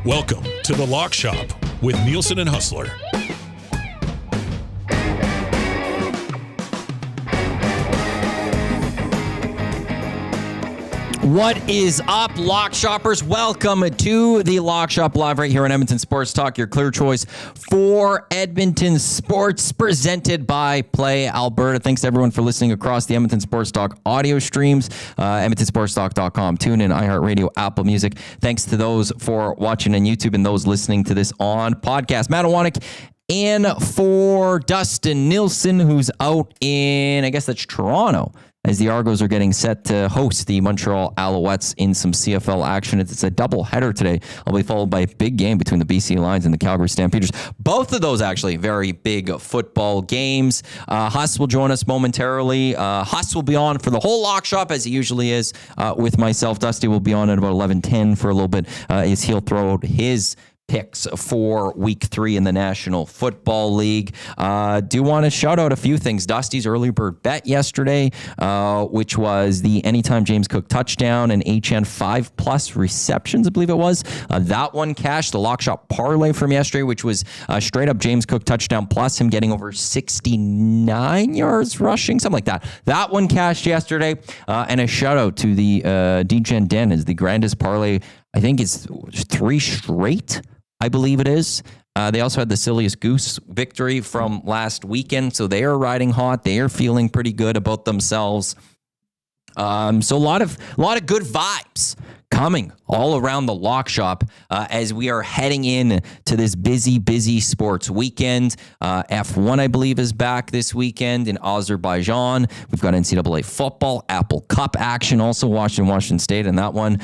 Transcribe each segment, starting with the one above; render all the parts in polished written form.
Welcome to The Lock Shop with Nielson and Hustler. What is up, Lock Shoppers? Welcome to the Lock Shop live right here on Edmonton Sports Talk, your clear choice for Edmonton sports, presented by Play Alberta. Thanks to everyone for listening across the Edmonton Sports Talk audio streams, edmontonsportstalk.com, TuneIn, iHeartRadio, Apple Music. Thanks to those for watching on YouTube and those listening to this on podcast. Matt Owanick in for Dustin Nielson, who's out in, I guess that's Toronto, as the Argos are getting set to host the Montreal Alouettes in some CFL action. It's a double header today. I'll be followed by a big game between the BC Lions and the Calgary Stampeders. Both of those actually very big football games. Huss will join us momentarily. Huss will be on for the whole Lock Shop as he usually is with myself. Dusty will be on at about 11:10 for a little bit as he'll throw out his picks for week 3 in the National Football League. Do want to shout out a few things. Dusty's early bird bet yesterday, which was the anytime James Cook touchdown and HN 5+ receptions, I believe it was. That one cashed. The Lock Shop parlay from yesterday, which was straight up James Cook touchdown plus him getting over 69 yards rushing, something like that. That one cashed yesterday. And a shout out to the DGen Den is the grandest parlay. I think it's 3 straight, I believe it is. They also had the Silliest Goose victory from last weekend, so they are riding hot. They are feeling pretty good about themselves. So a lot of good vibes coming all around the Lock Shop as we are heading in to this busy sports weekend. F1, I believe, is back this weekend in Azerbaijan. We've got NCAA football, Apple Cup action, also Washington State in that one.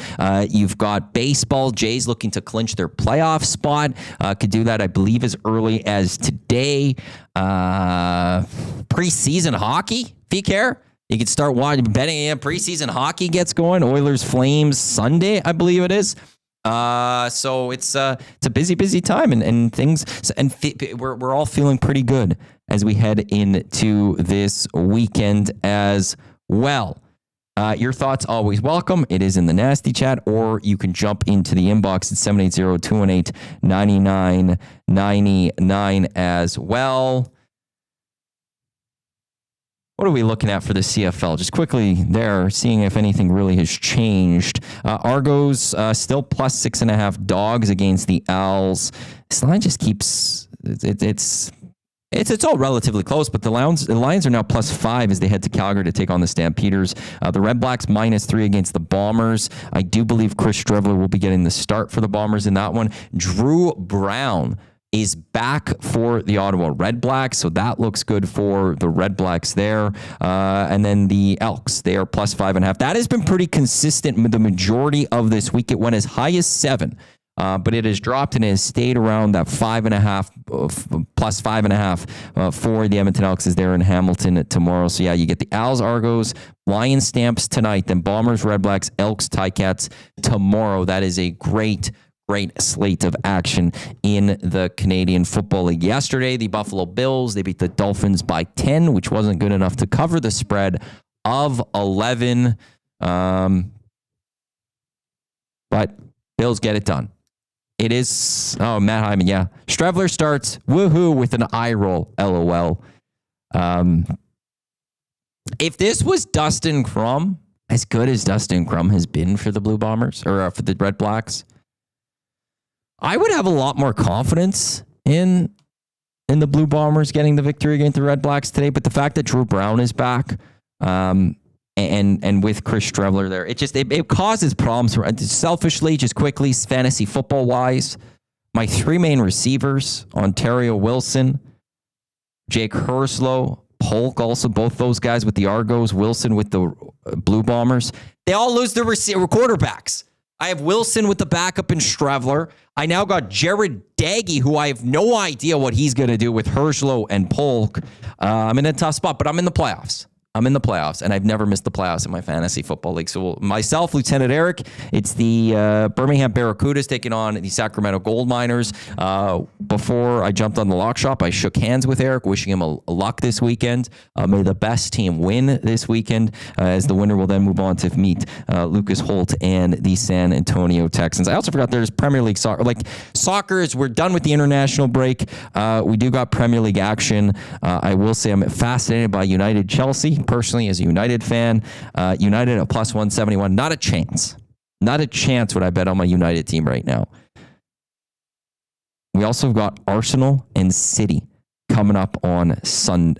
You've got baseball. Jays looking to clinch their playoff spot. Could do that, I believe, as early as today. Preseason hockey, if you care. You can start watching betting. Preseason hockey gets going. Oilers Flames Sunday, I believe it is. So it's a busy time and things. And we're all feeling pretty good as we head into this weekend as well. Your thoughts always welcome. It is in the nasty chat, or you can jump into the inbox at 780-218-9999 as well. What are we looking at for the CFL? Just quickly there, seeing if anything really has changed. Argos still plus 6.5 dogs against the Owls. This line just keeps it's all relatively close, but the Lions are now plus 5 as they head to Calgary to take on the Stampeders. The Red Blacks minus 3 against the Bombers. I do believe Chris Strevler will be getting the start for the Bombers in that one. Drew Brown is back for the Ottawa Red Blacks, so that looks good for the Red Blacks there. And then the Elks, they are plus 5.5. That has been pretty consistent the majority of this week. It went as high as 7, but it has dropped and has stayed around that 5.5, plus 5.5 for the Edmonton Elks as they're in Hamilton tomorrow. So yeah, you get the Owls, Argos, Lions, Stamps tonight, then Bombers, Red Blacks, Elks, Ticats tomorrow. That is a great slate of action in the Canadian Football League. Yesterday, the Buffalo Bills, they beat the Dolphins by 10, which wasn't good enough to cover the spread of 11. But Bills get it done. It is, Matt Hyman, yeah. Strevler starts, woohoo, with an eye roll, LOL. If this was Dustin Crum, as good as Dustin Crum has been for the Blue Bombers, or for the Red Blacks, I would have a lot more confidence in the Blue Bombers getting the victory against the Red Blacks today. But the fact that Drew Brown is back and with Chris Strevler there, it causes problems. Selfishly, just quickly, fantasy football wise, my 3 main receivers, Ontario Wilson, Jake Herslow, Polk, also both those guys with the Argos, Wilson with the Blue Bombers, they all lose their quarterbacks. I have Wilson with the backup in Strevler. I now got Jared Daggy, who I have no idea what he's going to do with Herslow and Polk. I'm in a tough spot, but I'm in the playoffs. I'm in the playoffs, and I've never missed the playoffs in my fantasy football league. So myself, Lieutenant Eric, it's the Birmingham Barracudas taking on the Sacramento Gold Miners. Before I jumped on the lock shop, I shook hands with Eric, wishing him a luck this weekend. May the best team win this weekend, as the winner will then move on to meet Lucas Holt and the San Antonio Texans. I also forgot there's Premier League soccer. We're done with the international break. We do got Premier League action. I will say I'm fascinated by United Chelsea. Personally, as a United fan, United at plus 171. Not a chance. Not a chance would I bet on my United team right now. We also got Arsenal and City coming up on Sunday.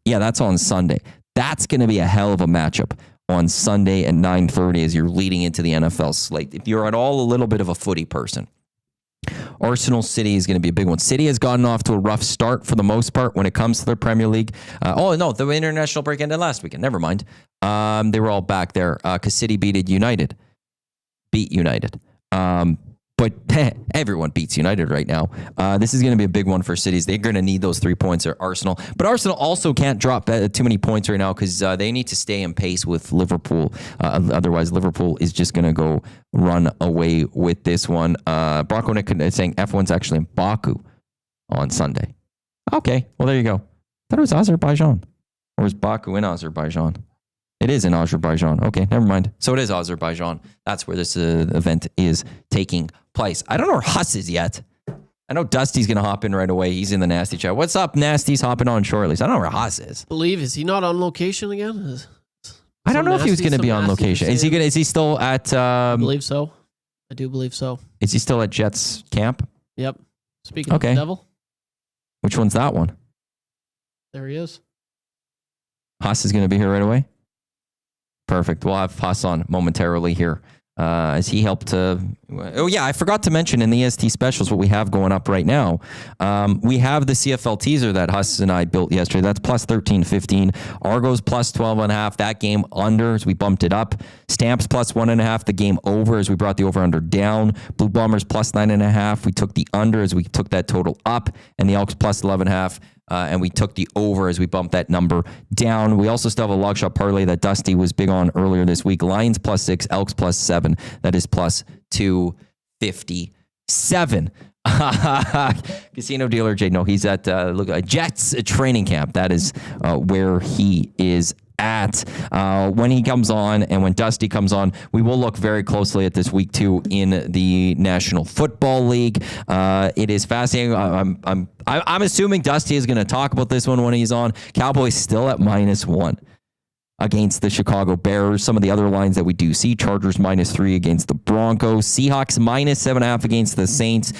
That's on Sunday. That's going to be a hell of a matchup on Sunday at 9:30 as you're leading into the NFL slate. If you're at all a little bit of a footy person, Arsenal City is going to be a big one. City has gotten off to a rough start for the most part when it comes to their Premier League. The international break ended last weekend. Never mind. They were all back there because City beat United. But everyone beats United right now. This is going to be a big one for cities. They're going to need those 3 points at Arsenal. But Arsenal also can't drop too many points right now because they need to stay in pace with Liverpool. Otherwise, Liverpool is just going to go run away with this one. Brocco Nick is saying F1's actually in Baku on Sunday. Okay, well, there you go. I thought it was Azerbaijan. Or is Baku in Azerbaijan? It is in Azerbaijan. Okay, never mind. So it is Azerbaijan. That's where this event is taking place. I don't know where Huss is yet. I know Dusty's going to hop in right away. He's in the Nasty chat. What's up, Nasty's hopping on shortly. So I don't know where Huss is. Is he not on location again? I don't know if he was going to be on location. Is he still at... I believe so. I do believe so. Is he still at Jets camp? Yep. Speaking of the devil. Which one's that one? There he is. Huss is going to be here right away? Perfect. We'll have Huss on momentarily here as he helped to... I forgot to mention in the EST specials what we have going up right now. We have the CFL teaser that Huss and I built yesterday. That's plus 13.15. Argos plus 12.5. That game under as we bumped it up. Stamps plus 1.5. The game over as we brought the over-under down. Blue Bombers plus 9.5. We took the under as we took that total up. And the Elks plus 11.5. And we took the over as we bumped that number down. We also still have a log shop parlay that Dusty was big on earlier this week. Lions plus 6, Elks plus 7. That is plus 257. Casino dealer Jay. No, he's at Jets training camp. That is where he is at. When he comes on and when Dusty comes on, we will look very closely at this week 2 in the National Football League. It is fascinating. I'm assuming Dusty is going to talk about this one when he's on. Cowboys still at -1 against the Chicago Bears. Some of the other lines that we do see: Chargers -3 against the Broncos, Seahawks -7.5 against the Saints,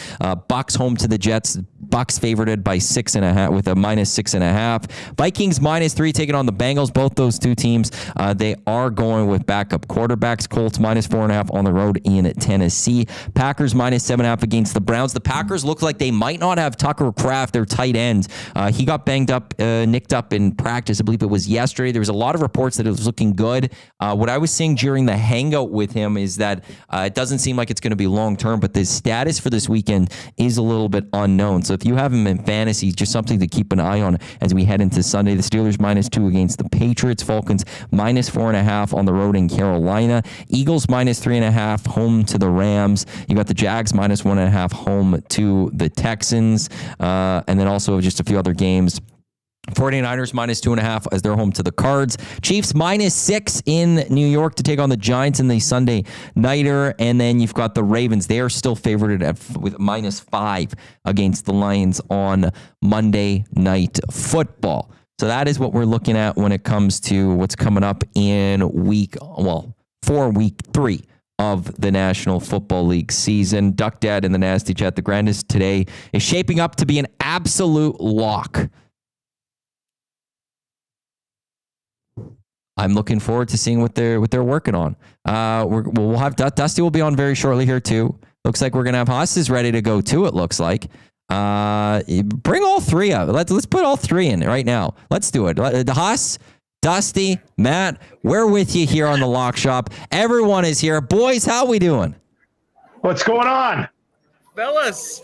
Bucks home to the Jets. Bucks favored by 6.5 with a -6.5. Vikings -3 taking on the Bengals. Both those two teams, they are going with backup quarterbacks. Colts -4.5 on the road in Tennessee. Packers -7.5 against the Browns. The Packers look like they might not have Tucker Kraft, their tight end. He got banged up, nicked up in practice. I believe it was yesterday. There was a lot of reports that it was looking good. What I was seeing during the hangout with him is that it doesn't seem like it's going to be long term, but the status for this weekend is a little bit unknown. So if you have him in fantasy, just something to keep an eye on as we head into Sunday. The Steelers -2 against the Patriots. Falcons -4.5 on the road in Carolina. Eagles -3.5 home to the Rams. You got the Jags -1.5 home to the Texans. And then also just a few other games. 49ers -2.5 as they're home to the Cards. Chiefs -6 in New York to take on the Giants in the Sunday nighter. And then you've got the Ravens. They are still favored with -5 against the Lions on Monday Night Football. So that is what we're looking at when it comes to what's coming up for week 3 of the National Football League season. Duck Dad in the Nasty Chat. The grandest today is shaping up to be an absolute lock. I'm looking forward to seeing what they're working on. We'll have Dusty will be on very shortly here too. Looks like we're gonna have Haas ready to go too. It looks like. Bring all three up. Let's put all three in right now. Let's do it. Haas, Dusty, Matt, we're with you here on the Lock Shop. Everyone is here. Boys, how we doing? What's going on? Fellas,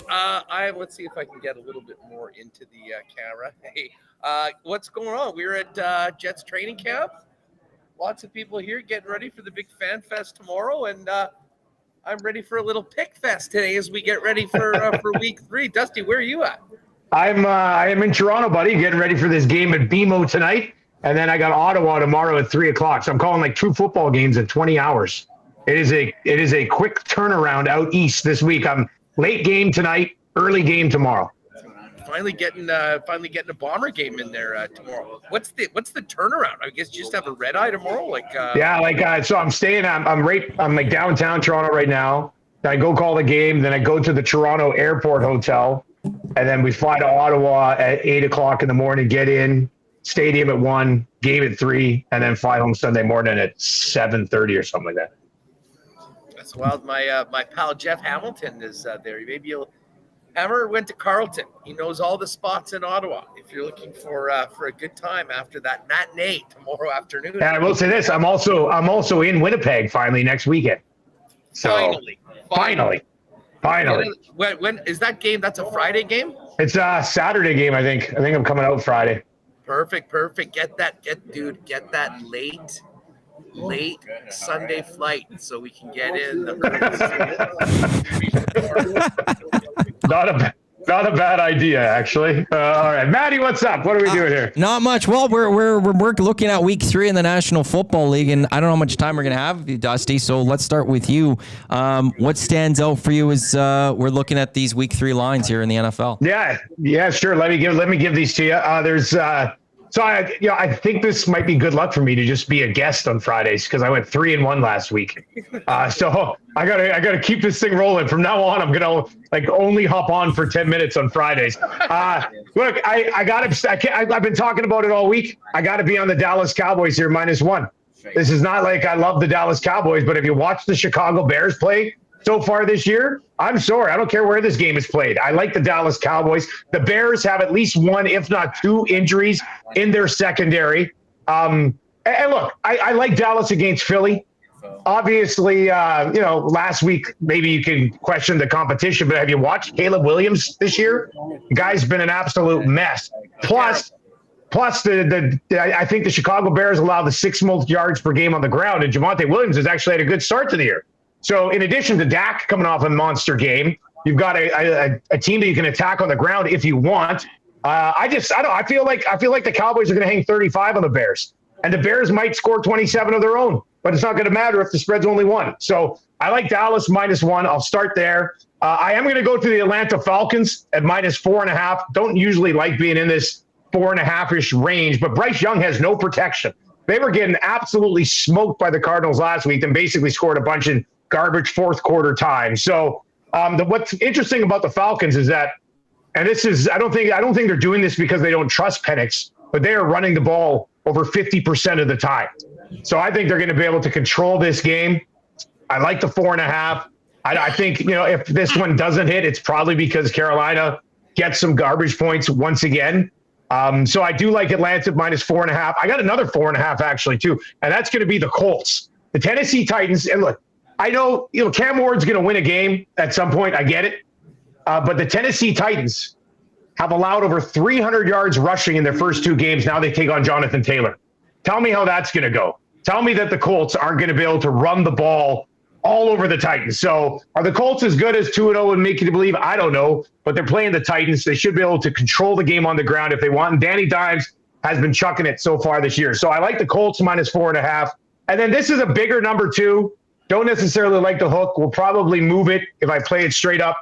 let's see if I can get a little bit more into the camera. Hey, what's going on? We're at Jets training camp. Lots of people here getting ready for the big fan fest tomorrow, and I'm ready for a little pick fest today as we get ready for week 3. Dusty, where are you at? I am in Toronto, buddy, getting ready for this game at BMO tonight, and then I got Ottawa tomorrow at 3:00. So I'm calling like 2 football games in 20 hours. It is a quick turnaround out east this week. I'm late game tonight, early game tomorrow. Finally getting a Bomber game in there tomorrow. What's the turnaround? I guess you just have a red eye tomorrow, So I'm staying. I'm like downtown Toronto right now. Then I go call the game. Then I go to the Toronto Airport Hotel, and then we fly to Ottawa at 8:00 in the morning. Get in stadium at 1, game at 3, and then fly home Sunday morning at 7:30 or something like that. That's wild. My pal Jeff Hamilton is there. Maybe Hammer went to Carleton. He knows all the spots in Ottawa. If you're looking for a good time after that matinee tomorrow afternoon. And I will say this: I'm also in Winnipeg finally next weekend. So finally. When is that game? That's a Friday game. It's a Saturday game. I think I'm coming out Friday. Perfect. Get that late Sunday flight so we can get in the Not a bad idea, actually. All right, Maddie, what's up? What are we doing here? Not much. Well, we're looking at week 3 in the National Football League, and I don't know how much time we're gonna have, Dusty. So let's start with you. What stands out for you is we're looking at these week 3 lines here in the NFL. Yeah, sure. Let me give these to you. So I think this might be good luck for me to just be a guest on Fridays because I went 3-1 last week. So I gotta keep this thing rolling. From now on, I'm gonna only hop on for 10 minutes on Fridays. Look, I've been talking about it all week. I gotta be on the Dallas Cowboys here -1. This is not like I love the Dallas Cowboys, but if you watch the Chicago Bears play so far this year, I'm sorry. I don't care where this game is played. I like the Dallas Cowboys. The Bears have at least 1, if not 2 injuries in their secondary. And look, I like Dallas against Philly. Obviously, last week, maybe you can question the competition, but have you watched Caleb Williams this year? The guy's been an absolute mess. Plus, I think the Chicago Bears allow the 6th most yards per game on the ground, and Javonte Williams has actually had a good start to the year. So in addition to Dak coming off a monster game, you've got a team that you can attack on the ground if you want. I feel like the Cowboys are going to hang 35 on the Bears, and the Bears might score 27 of their own, but it's not going to matter if the spread's only 1. So I like Dallas -1. I'll start there. I am going to go to the Atlanta Falcons at -4.5. Don't usually like being in this 4.5-ish range, but Bryce Young has no protection. They were getting absolutely smoked by the Cardinals last week and basically scored a bunch of garbage fourth quarter time. So what's interesting about the Falcons is that, and this is, I don't think they're doing this because they don't trust Penix, but they are running the ball over 50% of the time. So I think they're going to be able to control this game. I like the 4.5. I think, if this one doesn't hit, it's probably because Carolina gets some garbage points once again. So I do like Atlanta -4.5. I got another 4.5 actually too, and that's going to be the Colts. The Tennessee Titans, and look, I know, Cam Ward's going to win a game at some point. I get it. But the Tennessee Titans have allowed over 300 yards rushing in their first 2 games. Now they take on Jonathan Taylor. Tell me how that's going to go. Tell me that the Colts aren't going to be able to run the ball all over the Titans. So are the Colts as good as 2-0 would make you believe? I don't know. But they're playing the Titans. They should be able to control the game on the ground if they want. And Danny Dimes has been chucking it so far this year. So I like the Colts -4.5. And then this is a bigger number 2. Don't necessarily like the hook. We'll probably move it if I play it straight up.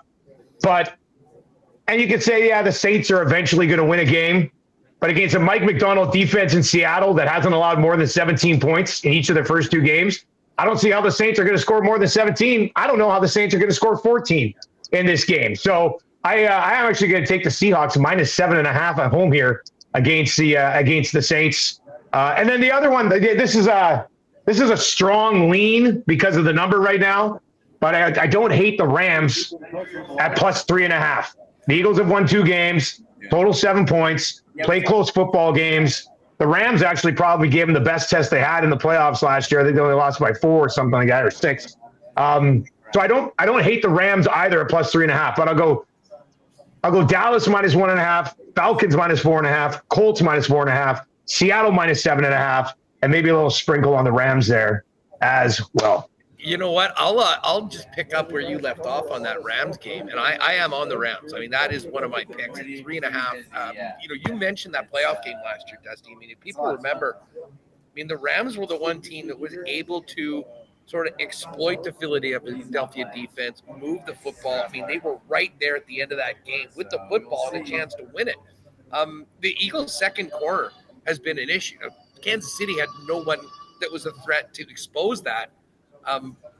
And you could say, the Saints are eventually going to win a game. But against a Mike McDonald defense in Seattle that hasn't allowed more than 17 points in each of their first 2 games, I don't see how the Saints are going to score more than 17. I don't know how the Saints are going to score 14 in this game. So I am actually going to take the Seahawks -7.5 at home here against the Saints. And then the other one, this is a strong lean because of the number right now, but I don't hate the Rams at +3.5. The Eagles have won 2 games, total 7 points, play close football games. The Rams actually probably gave them the best test they had in the playoffs last year. I think they only lost by 4 or something like that, or 6. So I don't hate the Rams either at plus 3.5, but I'll go Dallas minus 1.5, Falcons minus 4.5, Colts minus 4.5, Seattle minus 7.5, and maybe a little sprinkle on the Rams there as well. You know what? I'll just pick up where you left off on that Rams game, and I am on the Rams. I mean, that is one of my picks. 3.5. You mentioned that playoff game last year, Dusty. I mean, if people remember, the Rams were the one team that was able to sort of exploit the Philadelphia defense, move the football. I mean, they were right there at the end of that game with the football and a chance to win it. The Eagles' second corner has been an issue. Kansas City had no one that was a threat to expose that.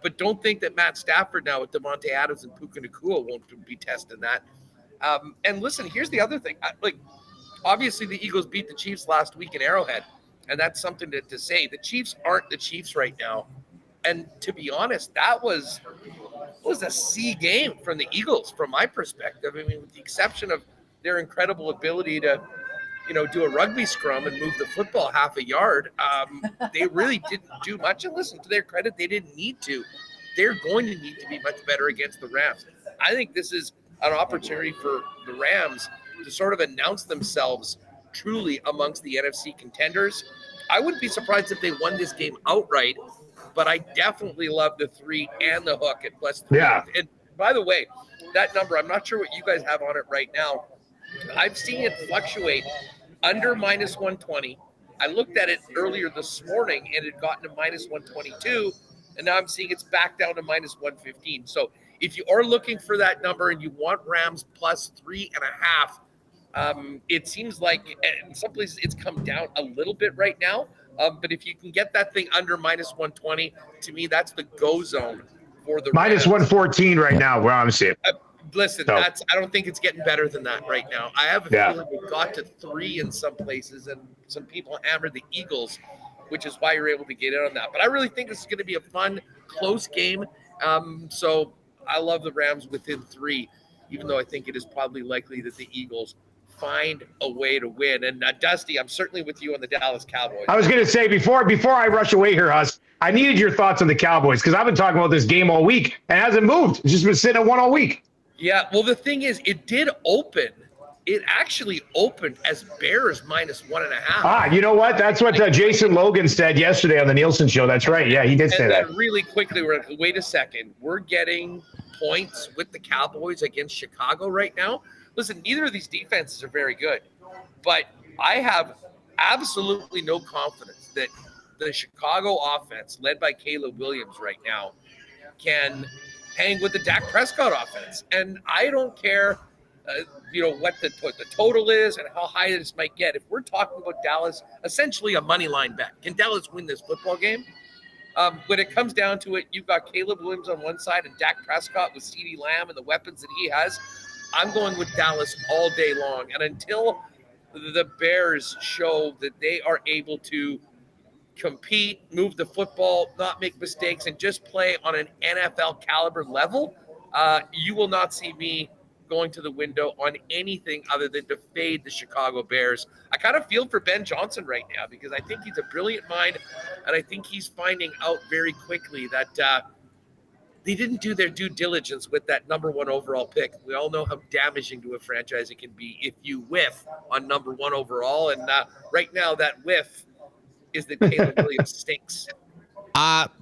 But don't think that Matt Stafford now with Devontae Adams and Puka Nacua won't be testing that. And listen, here's the other thing. Obviously the Eagles beat the Chiefs last week in Arrowhead, and that's something to say. The Chiefs aren't the Chiefs right now. And to be honest, that was a C game from the Eagles from my perspective. I mean, with the exception of their incredible ability to do a rugby scrum and move the football half a yard. They really didn't do much. And listen, to their credit, they didn't need to. They're going to need to be much better against the Rams. I think this is an opportunity for the Rams to sort of announce themselves truly amongst the NFC contenders. I wouldn't be surprised if they won this game outright, but I definitely love the 3 and the hook at plus 3. Yeah. And by the way, that number, I'm not sure what you guys have on it right now. I've seen it fluctuate under minus 120. I looked at it earlier this morning and it got to minus 122, and now I'm seeing it's back down to minus 115. So if you are looking for that number and you want Rams plus 3.5, it seems like in some places it's come down a little bit right now. But if you can get that thing under minus 120, to me, that's the go zone for the minus Rams. 114 right now, where I'm seeing. Listen, I don't think it's getting better than that right now. I have a feeling we got to 3 in some places, and some people hammered the Eagles, which is why you're able to get in on that. But I really think this is going to be a fun, close game. So I love the Rams within 3, even though I think it is probably likely that the Eagles find a way to win. And Dusty, I'm certainly with you on the Dallas Cowboys. I was going to say, before I rush away here, Huss, I needed your thoughts on the Cowboys because I've been talking about this game all week and it hasn't moved. It's just been sitting at 1 all week. Yeah, well, the thing is, it did open. It actually opened as Bears minus 1.5. You know what? That's what Jason Logan said yesterday on the Nielsen show. That's right. Yeah, he did say that. And really quickly, we're like, wait a second. We're getting points with the Cowboys against Chicago right now. Listen, neither of these defenses are very good, but I have absolutely no confidence that the Chicago offense, led by Caleb Williams right now, can hang with the Dak Prescott offense. And I don't care, what the total is and how high this might get. If we're talking about Dallas, essentially a money line bet. Can Dallas win this football game? When it comes down to it, you've got Caleb Williams on one side and Dak Prescott with CeeDee Lamb and the weapons that he has. I'm going with Dallas all day long. And until the Bears show that they are able to compete, move the football, not make mistakes, and just play on an NFL caliber level, you will not see me going to the window on anything other than to fade the Chicago Bears. I kind of feel for Ben Johnson right now because I think he's a brilliant mind, and I think he's finding out very quickly that they didn't do their due diligence with that number 1 overall pick. We all know how damaging to a franchise it can be if you whiff on number 1 overall, and right now that whiff is that Caleb Williams stinks.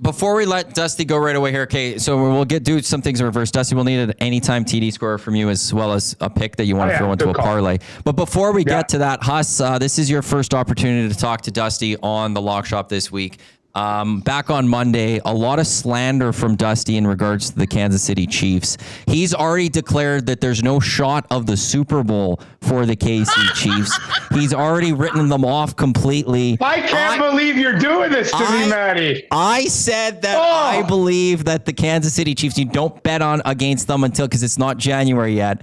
Before we let Dusty go right away here, okay, so we'll do some things in reverse. Dusty, we'll need an anytime TD scorer from you as well as a pick that you want to throw into a parlay. But before we get to that, Huss, this is your first opportunity to talk to Dusty on the Lock Shop this week. Back on Monday, a lot of slander from Dusty in regards to the Kansas City Chiefs. He's already declared that there's no shot of the Super Bowl for the KC Chiefs. He's already written them off completely. I can't believe you're doing this to me, Matty. I said that I believe that the Kansas City Chiefs, you don't bet on against them because it's not January yet.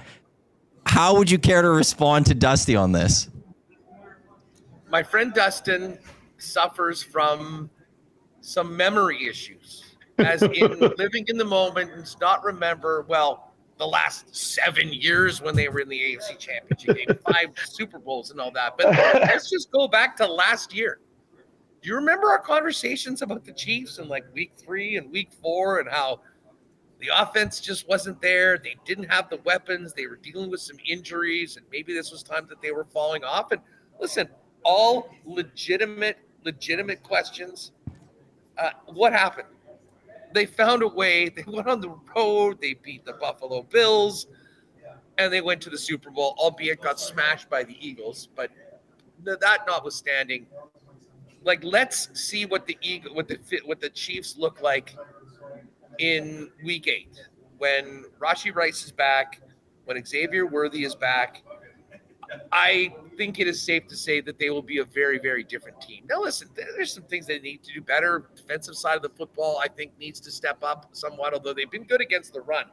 How would you care to respond to Dusty on this? My friend Dustin suffers from some memory issues, as in living in the moment and not remember, the last 7 years when they were in the AFC Championship game, 5 Super Bowls and all that. But let's just go back to last year. Do you remember our conversations about the Chiefs in like week 3 and week 4 and how The offense just wasn't there. They didn't have the weapons. They were dealing with some injuries, and maybe this was time that they were falling off. And listen, all legitimate questions. What happened? They found a way. They went on the road. They beat the Buffalo Bills, and they went to the Super Bowl, albeit got smashed by the Eagles. But that notwithstanding, like, let's see what the Chiefs look like in Week 8 when Rashee Rice is back, when Xavier Worthy is back. I think it is safe to say that they will be a very, very different team. Now, listen, there's some things they need to do better. Defensive side of the football, I think, needs to step up somewhat, although they've been good against the run.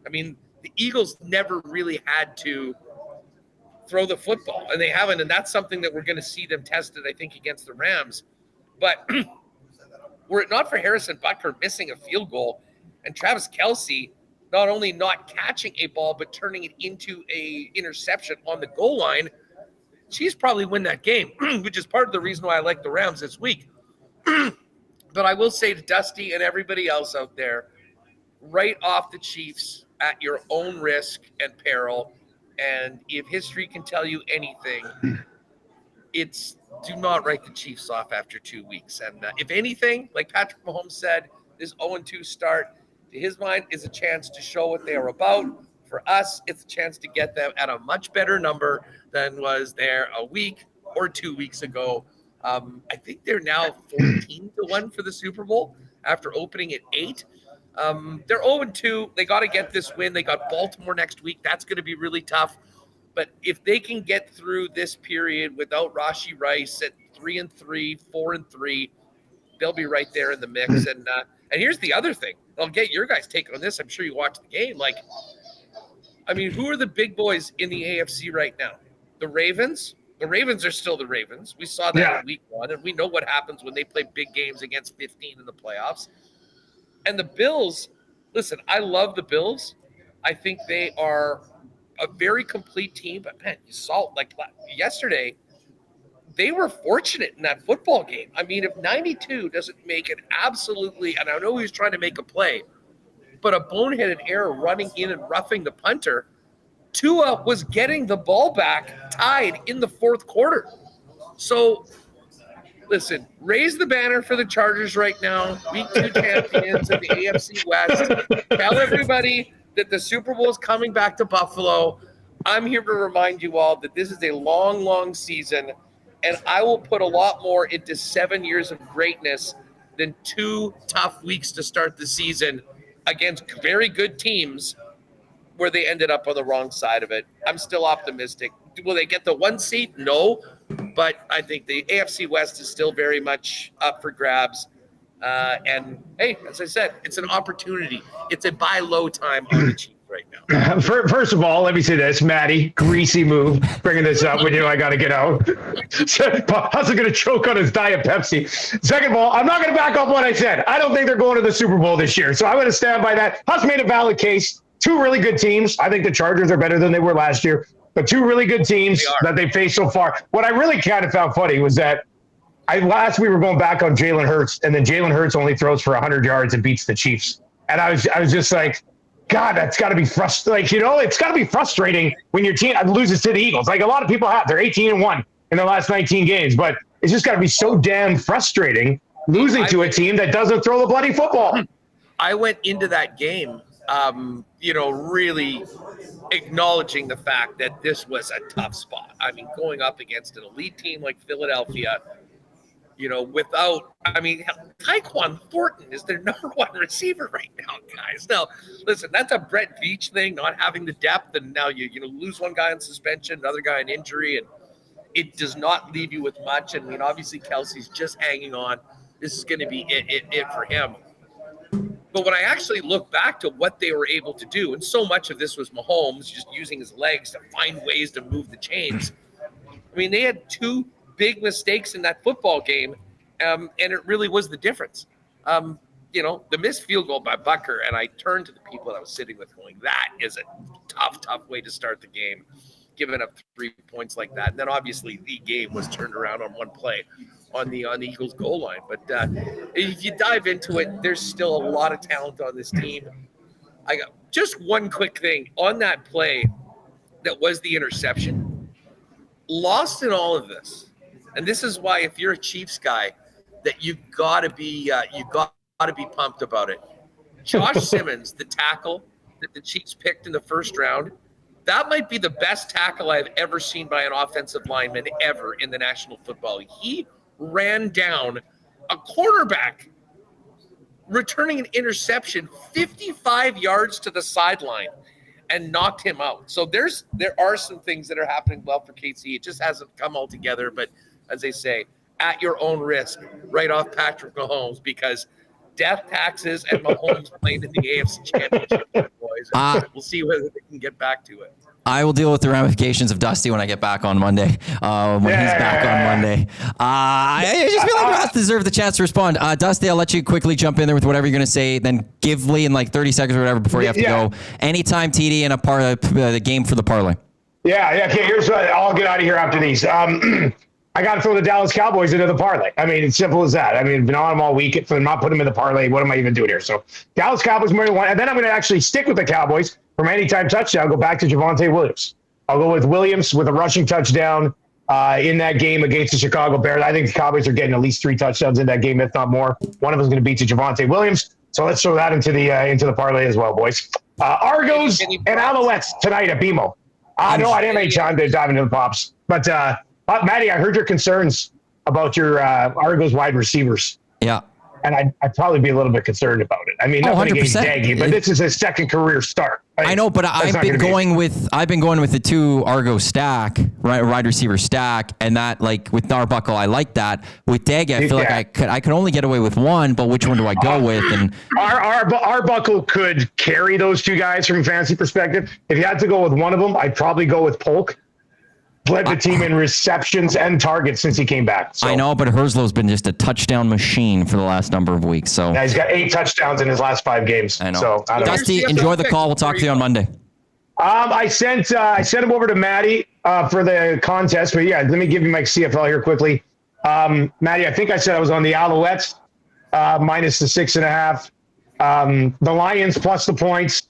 I mean, the Eagles never really had to throw the football, and they haven't, and that's something that we're going to see them tested, I think, against the Rams. But were it not for Harrison Butker missing a field goal and Travis Kelce not only not catching a ball, but turning it into a interception on the goal line, Chiefs probably win that game, which is part of the reason why I like the Rams this week. But I will say to Dusty and everybody else out there, write off the Chiefs at your own risk and peril. And if history can tell you anything, it's do not write the Chiefs off after 2 weeks. And if anything, like Patrick Mahomes said, this 0-2 start, to his mind, is a chance to show what they are about. For us, it's a chance to get them at a much better number than was there a week or 2 weeks ago. I think they're now 14-1 for the Super Bowl after opening at 8. They're 0-2. They got to get this win. They got Baltimore next week. That's going to be really tough. But if they can get through this period without Rashee Rice at 3-3, 4-3, they'll be right there in the mix. And here's the other thing. I'll get your guys' take on this. I'm sure you watched the game. Like, I mean, who are the big boys in the AFC right now? The Ravens? The Ravens are still the Ravens. We saw that in week 1, and we know what happens when they play big games against 15 in the playoffs. And the Bills, listen, I love the Bills. I think they are a very complete team. But, man, you saw, like, yesterday, they were fortunate in that football game. I mean, if 92 doesn't make it absolutely, and I know he was trying to make a play, but a boneheaded error running in and roughing the punter, Tua was getting the ball back tied in the fourth quarter. So, listen, raise the banner for the Chargers right now. Week 2 champions of the AFC West. Tell everybody that the Super Bowl is coming back to Buffalo. I'm here to remind you all that this is a long, long season, and I will put a lot more into 7 years of greatness than 2 tough weeks to start the season against very good teams where they ended up on the wrong side of it. I'm still optimistic. Will they get the 1 seed? No. But I think the AFC West is still very much up for grabs. And, hey, as I said, it's an opportunity. It's a buy low time on the Chiefs right now. First of all, let me say this, Matty, greasy move, bringing this up when you know I got to get out. How's it going to choke on his Diet Pepsi? Second of all, I'm not going to back up what I said. I don't think they're going to the Super Bowl this year, so I'm going to stand by that. Huss made a valid case. 2 really good teams. I think the Chargers are better than they were last year, but 2 really good teams that they faced so far. What I really kind of found funny was that last we were going back on Jalen Hurts, and then Jalen Hurts only throws for 100 yards and beats the Chiefs. And I was just like, God, that's got to be frustrating. Like, you know, it's got to be frustrating when your team loses to the Eagles. Like a lot of people have. They're 18-1 in their last 19 games, but it's just got to be so damn frustrating losing to a team that doesn't throw the bloody football. I went into that game, really acknowledging the fact that this was a tough spot. I mean, going up against an elite team like Philadelphia, Tyquan Thornton is their number 1 receiver right now, guys. Now, listen, that's a Brett Veach thing, not having the depth, and now you lose one guy on suspension, another guy on injury, and it does not leave you with much. I mean, obviously, Kelsey's just hanging on. This is going to be it for him. But when I actually look back to what they were able to do, and so much of this was Mahomes just using his legs to find ways to move the chains. I mean, they had 2 big mistakes in that football game, and it really was the difference. The missed field goal by Butker, and I turned to the people that I was sitting with going, that is a tough way to start the game, giving up 3 points like that. And then obviously the game was turned around on one play on the Eagles goal line. But if you dive into it, there's still a lot of talent on this team. I got just one quick thing on that play that was the interception. Lost in all of this, and this is why if you're a Chiefs guy, that you got to be pumped about it. Josh Simmons, the tackle that the Chiefs picked in the first round, that might be the best tackle I've ever seen by an offensive lineman ever in the National Football League. He ran down a cornerback, returning an interception 55 yards to the sideline and knocked him out. So there are some things that are happening well for KC. It just hasn't come all together. But as they say, at your own risk, right off Patrick Mahomes, because death taxes and Mahomes playing in the AFC Championship, boys. We'll see whether they can get back to it. I will deal with the ramifications of Dusty when I get back on Monday. He's back on Monday. I just feel like Ross deserves the chance to respond. Dusty, I'll let you quickly jump in there with whatever you're going to say, then give Lee in like 30 seconds or whatever before you have to go. Anytime, TD, and the game for the parlay. Yeah. Okay, here's what I'll get out of here after these. I got to throw the Dallas Cowboys into the parlay. I mean, it's simple as that. I mean, I've been on them all week. If I'm not putting them in the parlay, what am I even doing here? So Dallas Cowboys more than one. And then I'm going to actually stick with the Cowboys from anytime touchdown. Go back to Javonte Williams. I'll go with Williams with a rushing touchdown in that game against the Chicago Bears. I think the Cowboys are getting at least 3 touchdowns in that game, if not more. One of them is going to be to Javonte Williams. So let's throw that into the parlay as well, boys. Argos and Alouettes tonight at BMO. No, I didn't have any time to dive into the pops. But Maddie, I heard your concerns about your Argos wide receivers. Yeah. And I'd probably be a little bit concerned about it. I mean, nothing against Daggy, but this is his second career start. Right? I know, but I've been going with the 2 Argo stack, right, wide receiver stack, and that, like, with Darbuckle, I like that. With Daggy, I feel like I could only get away with one, but which one do I go with? And Arbuckle could carry those 2 guys from a fantasy perspective. If you had to go with one of them, I'd probably go with Polk. Led the team in receptions and targets since he came back. So. I know, but Herslow's been just a touchdown machine for the last number of weeks. So yeah, he's got 8 touchdowns in his last 5 games. I know. So, Dusty, enjoy the call. We'll talk to you on Monday. I sent him over to Maddie for the contest, but yeah, let me give you my CFL here quickly. Maddie, I think I said I was on the Alouettes minus the 6.5. The Lions plus the points.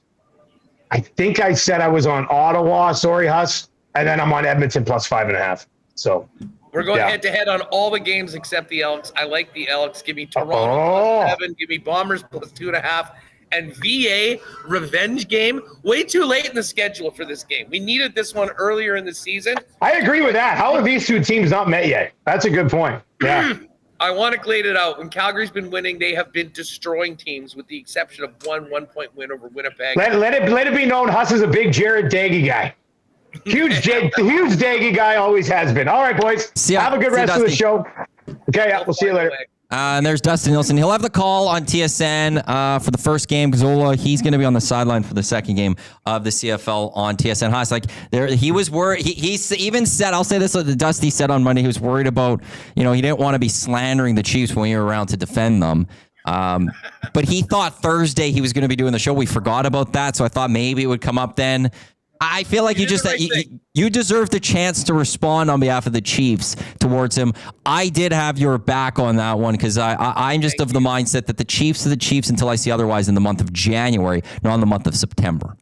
I think I said I was on Ottawa. Sorry, Huss. And then I'm on Edmonton plus 5.5. So we're going head to head on all the games except the Elks. I like the Elks. Give me Toronto plus 7. Give me Bombers plus 2.5. And VA revenge game. Way too late in the schedule for this game. We needed this one earlier in the season. I agree with that. How are these 2 teams not met yet? That's a good point. Yeah. I want to glade it out. When Calgary's been winning, they have been destroying teams, with the exception of one 1-point win over Winnipeg. Let it be known, Huss is a big Jared Daggy guy. Huge Daggy guy, always has been. All right, boys. Have a good rest of the show. Okay, we'll see you later. And there's Dustin Nielson. He'll have the call on TSN for the first game. Zola, he's going to be on the sideline for the second game of the CFL on TSN. Haas, like there, he was worried. He even said, I'll say this: what Dusty said on Monday. He was worried about, he didn't want to be slandering the Chiefs when we were around to defend them. But he thought Thursday he was going to be doing the show. We forgot about that, so I thought maybe it would come up then. I feel like you deserve the chance to respond on behalf of the Chiefs towards him. I did have your back on that one because I'm just of the mindset that the Chiefs are the Chiefs until I see otherwise in the month of January, not in the month of September.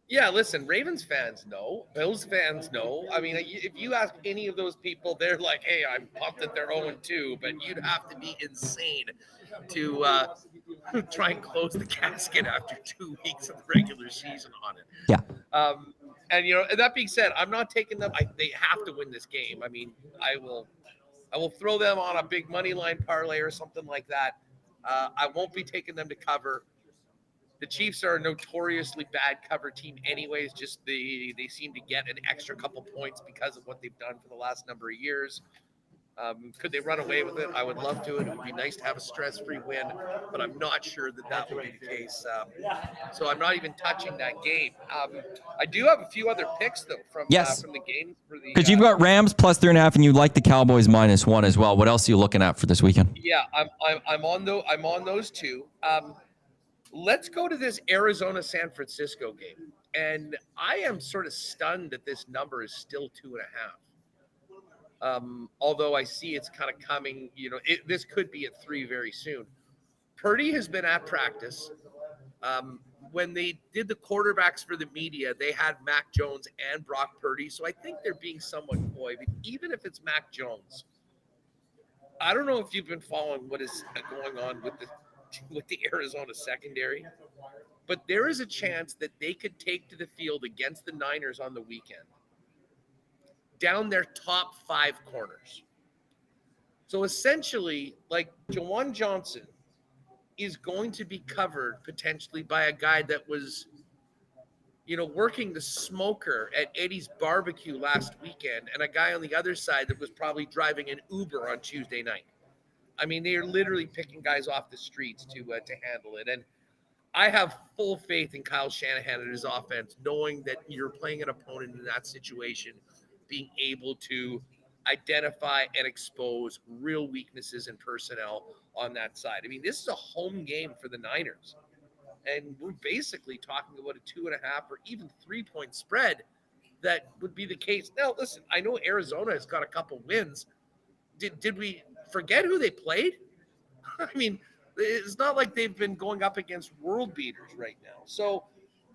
Yeah, listen, Ravens fans know. Bills fans know. I mean, if you ask any of those people, they're like, hey, I'm pumped that they're 0-2, but you'd have to be insane to try and close the casket after 2 weeks of the regular season on it. Yeah. And that being said, I'm not taking them. They have to win this game. I mean, I will throw them on a big money line parlay or something like that. I won't be taking them to cover. The Chiefs are a notoriously bad cover team anyways. Just they seem to get an extra couple points because of what they've done for the last number of years. Could they run away with it? I would love to. It would be nice to have a stress-free win, but I'm not sure that will be the case. So I'm not even touching that game. I do have a few other picks though from the game because you've got Rams plus 3.5, and you like the Cowboys -1 as well. What else are you looking at for this weekend? Yeah, I'm on those 2. Let's go to this Arizona-San Francisco game, and I am sort of stunned that this number is still 2.5. Although I see it's kind of coming, this could be at 3 very soon. Purdy has been at practice. when they did the quarterbacks for the media, they had Mac Jones and Brock Purdy. So I think they're being somewhat coy. But even if it's Mac Jones, I don't know if you've been following what is going on with the Arizona secondary, but there is a chance that they could take to the field against the Niners on the weekend down their top 5 corners. So essentially, like Jawan Johnson is going to be covered potentially by a guy that was, working the smoker at Eddie's barbecue last weekend, and a guy on the other side that was probably driving an Uber on Tuesday night. I mean, they are literally picking guys off the streets to handle it. And I have full faith in Kyle Shanahan and his offense, knowing that you're playing an opponent in that situation, being able to identify and expose real weaknesses in personnel on that side. I mean, this is a home game for the Niners, and we're basically talking about a 2.5 or even 3-point spread that would be the case. Now, listen, I know Arizona has got a couple wins. Did we forget who they played? I mean, it's not like they've been going up against world beaters right now. So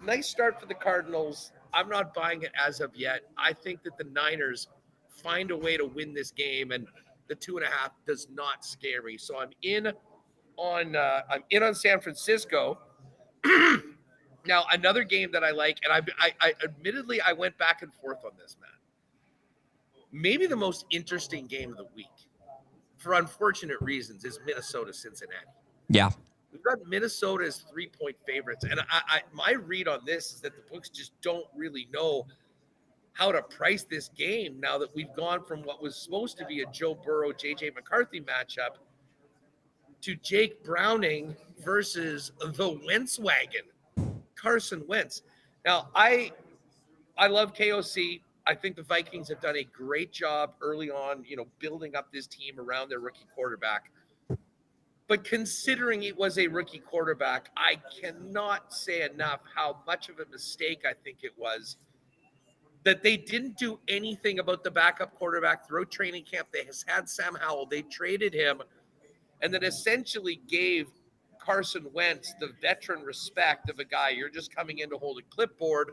nice start for the Cardinals. I'm not buying it as of yet. I think that the Niners find a way to win this game, and the 2.5 does not scare me. So I'm in on San Francisco. Now, another game that I like, and I admittedly I went back and forth on this, Matt. Maybe the most interesting game of the week, for unfortunate reasons, is Minnesota-Cincinnati. Yeah. We've got Minnesota as 3-point favorites. And my read on this is that the books just don't really know how to price this game now that we've gone from what was supposed to be a Joe Burrow, J.J. McCarthy matchup to Jake Browning versus the Wentz wagon, Carson Wentz. Now, I love KOC. I think the Vikings have done a great job early on, building up this team around their rookie quarterback. But considering it was a rookie quarterback, I cannot say enough how much of a mistake I think it was that they didn't do anything about the backup quarterback throughout training camp. They had Sam Howell. They traded him and then essentially gave Carson Wentz the veteran respect of a guy, you're just coming in to hold a clipboard.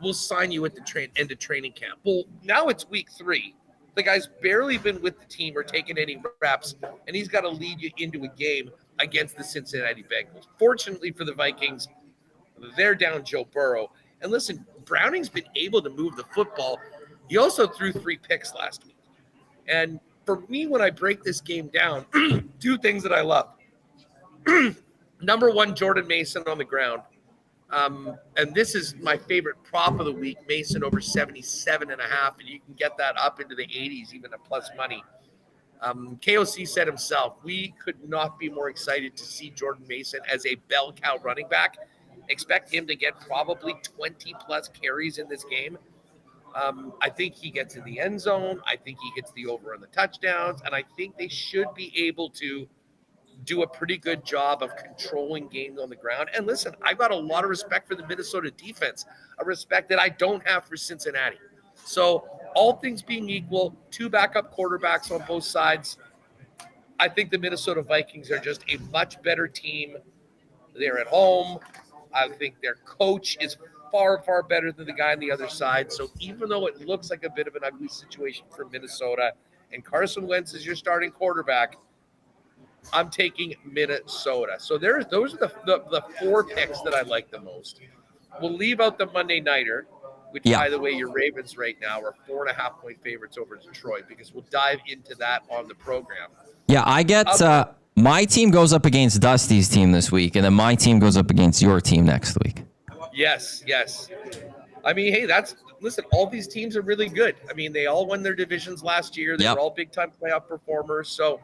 We'll sign you at the end of training camp. Well, now it's week 3. The guy's barely been with the team or taken any reps, and he's got to lead you into a game against the Cincinnati Bengals. Fortunately for the Vikings, they're down Joe Burrow. And listen, Browning's been able to move the football. He also threw 3 picks last week. And for me, when I break this game down, 2 things that I love. Number 1, Jordan Mason on the ground. And this is my favorite prop of the week, Mason over 77.5, and you can get that up into the 80s, even at plus money. KOC said himself, we could not be more excited to see Jordan Mason as a bell cow running back. Expect him to get probably 20-plus carries in this game. I think he gets in the end zone. I think he hits the over on the touchdowns, and I think they should be able to do a pretty good job of controlling games on the ground. And listen, I've got a lot of respect for the Minnesota defense, a respect that I don't have for Cincinnati. So all things being equal, 2 backup quarterbacks on both sides. I think the Minnesota Vikings are just a much better team. They're at home. I think their coach is far, far better than the guy on the other side. So even though it looks like a bit of an ugly situation for Minnesota and Carson Wentz is your starting quarterback, I'm taking Minnesota. So those are the 4 picks that I like the most. We'll leave out the Monday Nighter, which, by the way, your Ravens right now are 4.5-point favorites over Detroit, because we'll dive into that on the program. Yeah, I get my team goes up against Dusty's team this week, and then my team goes up against your team next week. Yes. I mean, hey, listen, all these teams are really good. I mean, they all won their divisions last year. They were all big-time playoff performers, so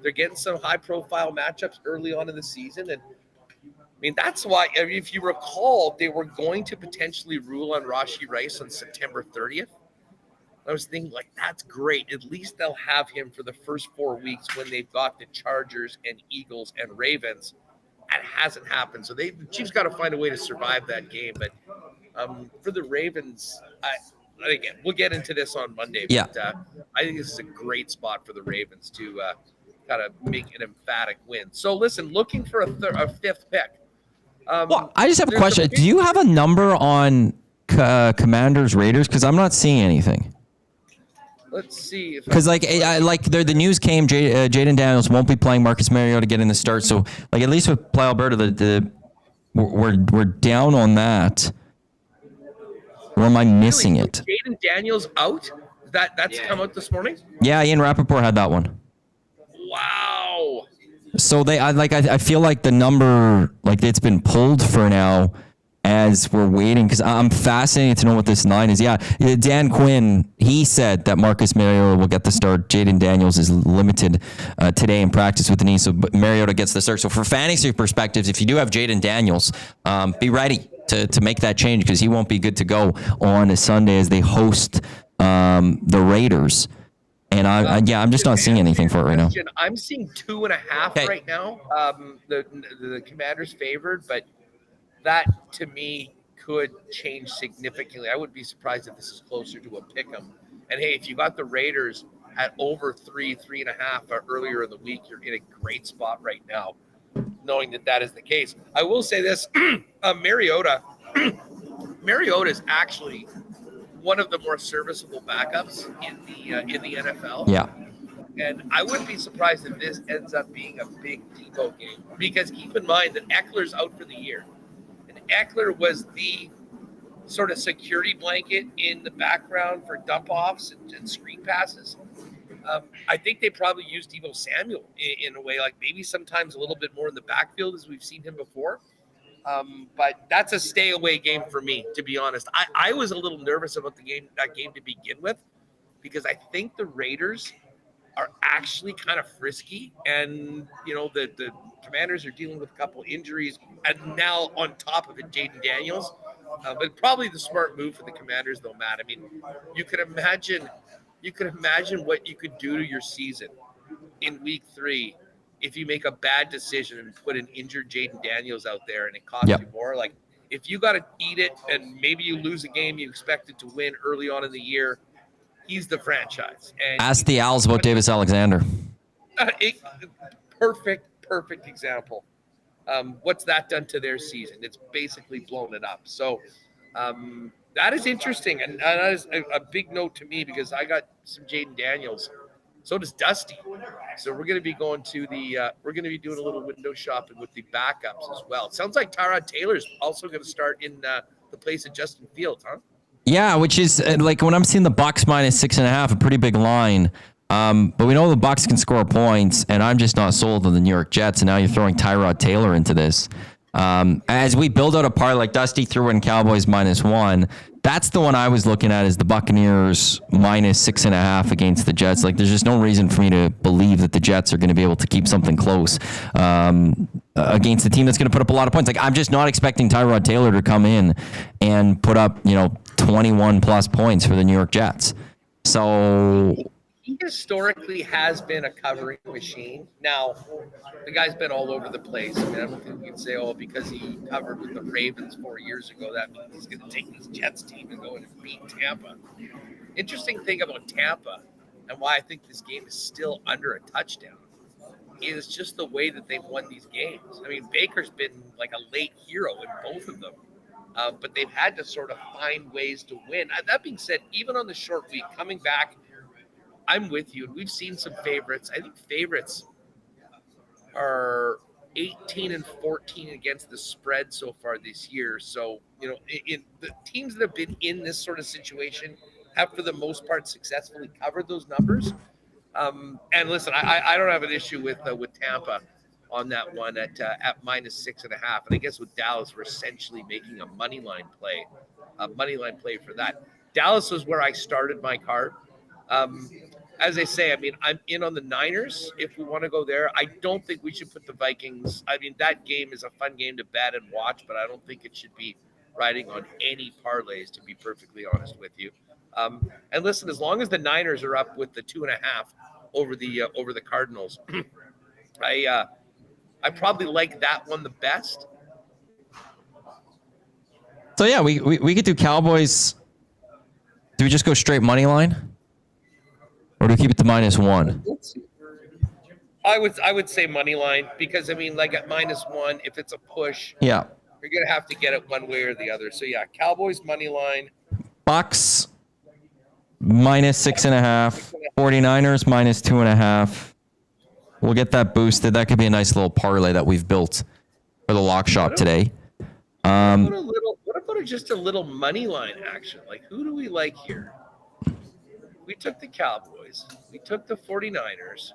they're getting some high-profile matchups early on in the season. And, I mean, that's why, if you recall, they were going to potentially rule on Rashee Rice on September 30th. I was thinking, that's great. At least they'll have him for the first 4 weeks when they've got the Chargers and Eagles and Ravens. That hasn't happened. So the Chiefs got to find a way to survive that game. But for the Ravens, again, we'll get into this on Monday. But I think this is a great spot for the Ravens to kind of make an emphatic win. So listen, looking for a 5th pick. Well, I just have a there's question. Do you have a number on Commanders Raiders? Because I'm not seeing anything. Let's see. Because the news came, Jaden Daniels won't be playing. Marcus Mariota getting the start. So like at least with Play Alberta, we're down on that. Or am I missing it? Jaden Daniels out? That's come out this morning? Yeah, Ian Rappaport had that one. Wow. So I feel like the number, like it's been pulled for now as we're waiting, because I'm fascinated to know what this line is. Yeah, Dan Quinn, he said that Marcus Mariota will get the start. Jaden Daniels is limited today in practice with the knee, so Mariota gets the start. So for fantasy perspectives, if you do have Jaden Daniels, be ready to make that change, because he won't be good to go on a Sunday as they host the Raiders. And I'm just not seeing anything for it right now. I'm seeing 2.5 right now. The Commanders favored, but that to me could change significantly. I wouldn't be surprised if this is closer to a pick 'em. And hey, if you got the Raiders at over 3.5 earlier in the week, you're in a great spot right now, knowing that is the case. I will say this: Mariota is actually one of the more serviceable backups in the NFL. Yeah. And I wouldn't be surprised if this ends up being a big Debo game, because keep in mind that Eckler's out for the year. And Eckler was the sort of security blanket in the background for dump-offs and screen passes. I think they probably used Deebo Samuel in a way, like maybe sometimes a little bit more in the backfield as we've seen him before. But that's a stay away game for me, to be honest. I was a little nervous about that game to begin with, because I think the Raiders are actually kind of frisky, and the Commanders are dealing with a couple injuries, and now on top of it, Jaden Daniels. But probably the smart move for the Commanders, though, Matt. I mean, you could imagine what you could do to your season in week 3 if you make a bad decision and put an injured Jaden Daniels out there and it costs you more. Like, if you got to eat it and maybe you lose a game you expected to win early on in the year, he's the franchise. And ask the Owls about Davis Alexander. Perfect example. What's that done to their season? It's basically blown it up. So that is interesting, and that is a big note to me, because I got some Jaden Daniels. So does Dusty. So we're going to be going to we're going to be doing a little window shopping with the backups as well. It sounds like Tyrod Taylor's also going to start in the place of Justin Fields, huh? Yeah, which is like when I'm seeing the Bucks minus 6.5, a pretty big line. But we know the Bucks can score points, and I'm just not sold on the New York Jets. And now you're throwing Tyrod Taylor into this. As we build out a parlay, like Dusty threw in Cowboys -1, that's the one I was looking at, is the Buccaneers minus 6.5 against the Jets. Like, there's just no reason for me to believe that the Jets are going to be able to keep something close against a team that's going to put up a lot of points. Like, I'm just not expecting Tyrod Taylor to come in and put up 21 plus points for the New York Jets. So he historically has been a covering machine. Now, the guy's been all over the place. I mean, I don't think you can say, because he covered with the Ravens 4 years ago, that means he's going to take this Jets team and go in and beat Tampa. Interesting thing about Tampa, and why I think this game is still under a touchdown, is just the way that they've won these games. I mean, Baker's been like a late hero in both of them. But they've had to sort of find ways to win. That being said, even on the short week, coming back, I'm with you. And we've seen some favorites. I think favorites are 18-14 against the spread so far this year. So, in the teams that have been in this sort of situation have, for the most part, successfully covered those numbers. And listen, I don't have an issue with Tampa on that one at -6.5. And I guess with Dallas, we're essentially making a money line play for that. Dallas was where I started my card. As I say, I mean, I'm in on the Niners if we want to go there. I don't think we should put the Vikings. I mean, that game is a fun game to bet and watch, but I don't think it should be riding on any parlays, to be perfectly honest with you. And listen, as long as the Niners are up with the 2.5 over the Cardinals, I probably like that one the best. So yeah, we could do Cowboys. Do we just go straight money line, or do we keep it to -1? I would say money line, because I mean, like at -1, if it's a push, yeah, You're going to have to get it one way or the other. So, yeah, Cowboys money line. Bucks -6.5. 49ers -2.5. We'll get that boosted. That could be a nice little parlay that we've built for the lock shop today. What about just a little money line action? Like, who do we like here? We took the Cowboys. We took the 49ers.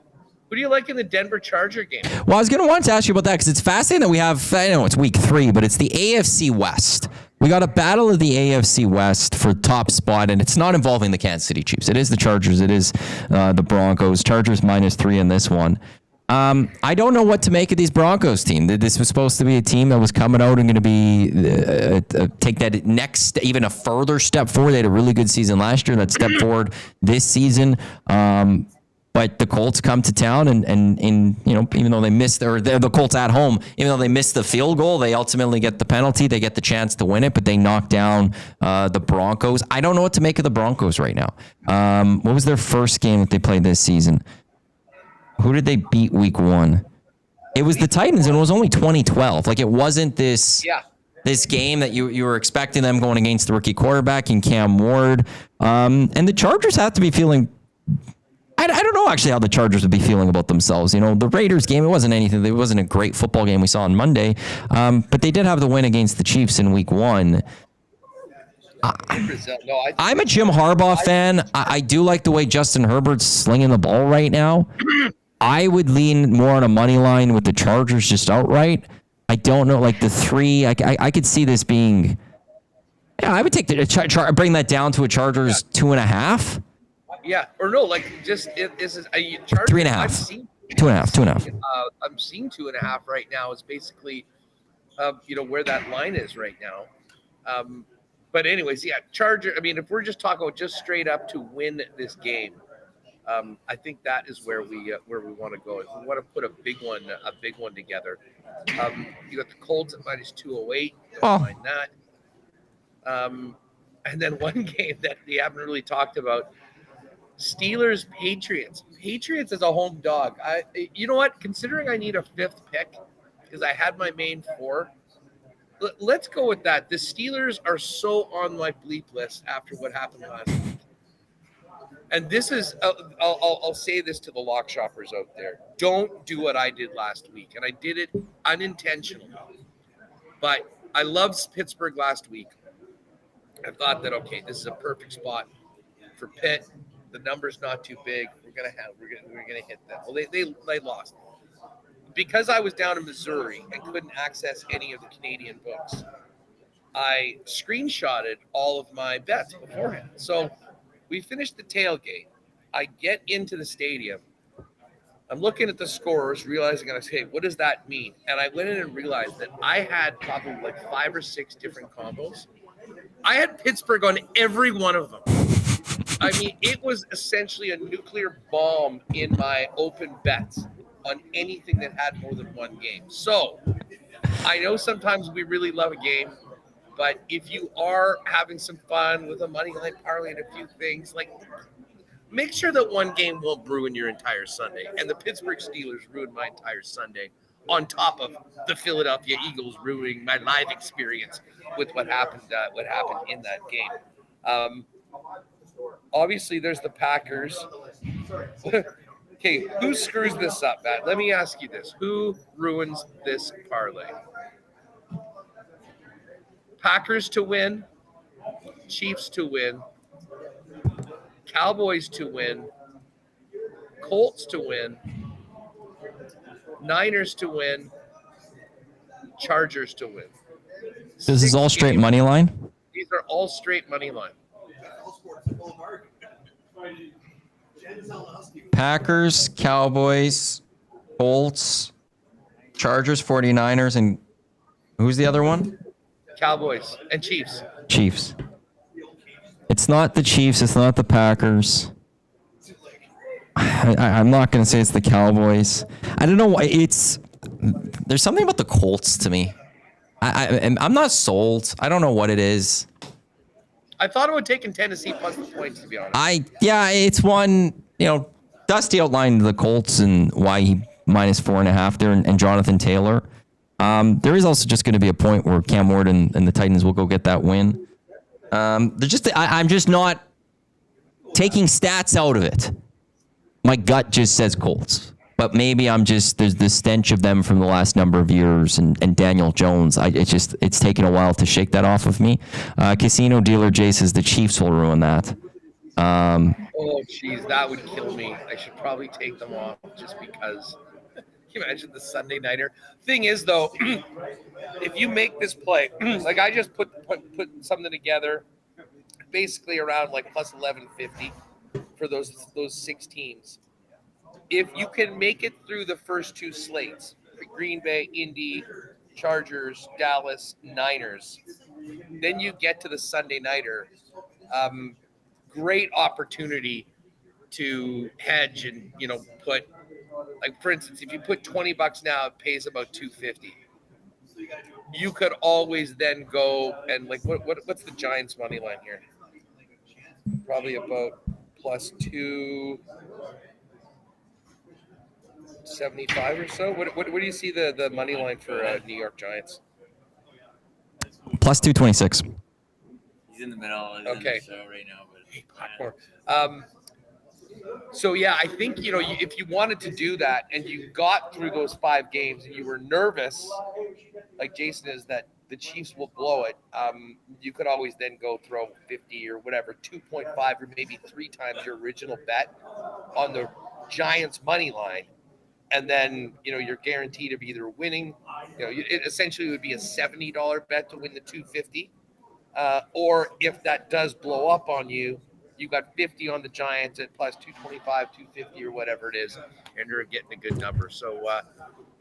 Who do you like in the Denver Charger game? Well, I was going to want to ask you about that because it's fascinating that we have, I know it's week 3, but it's the AFC West. We got a battle of the AFC West for top spot, and it's not involving the Kansas City Chiefs. It is the Chargers. It is the Broncos. Chargers -3 in this one. I don't know what to make of these Broncos team. This was supposed to be a team that was coming out and going to be take that next, even a further step forward. They had a really good season last year. That step forward this season. But the Colts come to town and even though they missed, or the Colts at home, even though they missed the field goal, they ultimately get the penalty. They get the chance to win it, but they knock down the Broncos. I don't know what to make of the Broncos right now. What was their first game that they played this season? Who did they beat week 1? It was the Titans, and it was only 2012. Like, it wasn't this game that you were expecting them going against the rookie quarterback in Cam Ward. And the Chargers have to be feeling... I don't know actually how the Chargers would be feeling about themselves. The Raiders game, it wasn't anything. It wasn't a great football game we saw on Monday. But they did have the win against the Chiefs in week 1. I'm a Jim Harbaugh fan. I do like the way Justin Herbert's slinging the ball right now. I would lean more on a money line with the Chargers just outright. I don't know, like the 3. I could see this being... Yeah, I would take bring that down to a Chargers 2.5. Yeah, or no, like just this is a Chargers. 3.5. 2.5. I'm seeing 2.5 right now is basically, where that line is right now. But anyways, yeah, Charger. I mean, if we're just talking about just straight up to win this game, I think that is where we want to go. If we want to put a big one together, you got the Colts at -208. Don't mind that. And then one game that we haven't really talked about. Steelers, Patriots. Patriots as a home dog. You know what? Considering I need a 5th pick because I had my main 4, let's go with that. The Steelers are so on my bleep list after what happened last week. And this is, I'll say this to the lock shoppers out there. Don't do what I did last week. And I did it unintentionally. But I loved Pittsburgh last week. I thought that, okay, this is a perfect spot for Pitt. The number's not too big. We're gonna hit them. Well, they lost because I was down in Missouri and couldn't access any of the Canadian books. I screenshotted all of my bets beforehand. So we finished the tailgate. I get into the stadium. I'm looking at the scores, realizing what does that mean? And I went in and realized that I had probably like 5 or 6 different combos. I had Pittsburgh on every one of them. I mean, it was essentially a nuclear bomb in my open bets on anything that had more than one game. So I know sometimes we really love a game, but if you are having some fun with a money line parlay and a few things, like make sure that one game won't ruin your entire Sunday. And the Pittsburgh Steelers ruined my entire Sunday on top of the Philadelphia Eagles ruining my live experience with what happened in that game. Obviously, there's the Packers. Okay, who screws this up, Matt? Let me ask you this. Who ruins this parlay? Packers to win, Chiefs to win, Cowboys to win, Colts to win, Niners to win, Chargers to win. This is all straight money line? These are all straight money line. Packers, Cowboys, Colts, Chargers, 49ers, and who's the other one? Cowboys and Chiefs. Chiefs. It's not the Chiefs. It's not the Packers. I'm not going to say it's the Cowboys. I don't know why. There's something about the Colts to me. I'm not sold. I don't know what it is. I thought it would take in Tennessee plus the points, to be honest. It's one, Dusty outlined the Colts and why he -4.5 there and Jonathan Taylor. There is also just going to be a point where Cam Ward and the Titans will go get that win. I'm just not taking stats out of it. My gut just says Colts. But maybe there's the stench of them from the last number of years and Daniel Jones. It's taken a while to shake that off of me. Casino Dealer Jay says the Chiefs will ruin that. Oh, geez, that would kill me. I should probably take them off just because. Can you imagine the Sunday nighter? Thing is, though, if you make this play, like I just put something together, basically around like plus 1150 for those 6 teams. If you can make it through the first 2 slates, Green Bay, Indy, Chargers, Dallas, Niners, then you get to the Sunday nighter. Great opportunity to hedge and put, like, for instance, if you put $20 now, it pays about $2.50. You could always then go and, like, what's the Giants money line here? Probably about plus 275 or so. What do you see the money line for New York Giants? Plus 226. He's in the middle. Okay. So right now, but so yeah, I think if you wanted to do that and you got through those 5 games and you were nervous, like Jason is, that the Chiefs will blow it, you could always then go throw 50 or whatever, 2.5 or maybe 3 times your original bet on the Giants money line. And then, you're guaranteed of either winning, it essentially would be a $70 bet to win the 250. Or if that does blow up on you, you got 50 on the Giants at plus 225, 250 or whatever it is, and you're getting a good number. So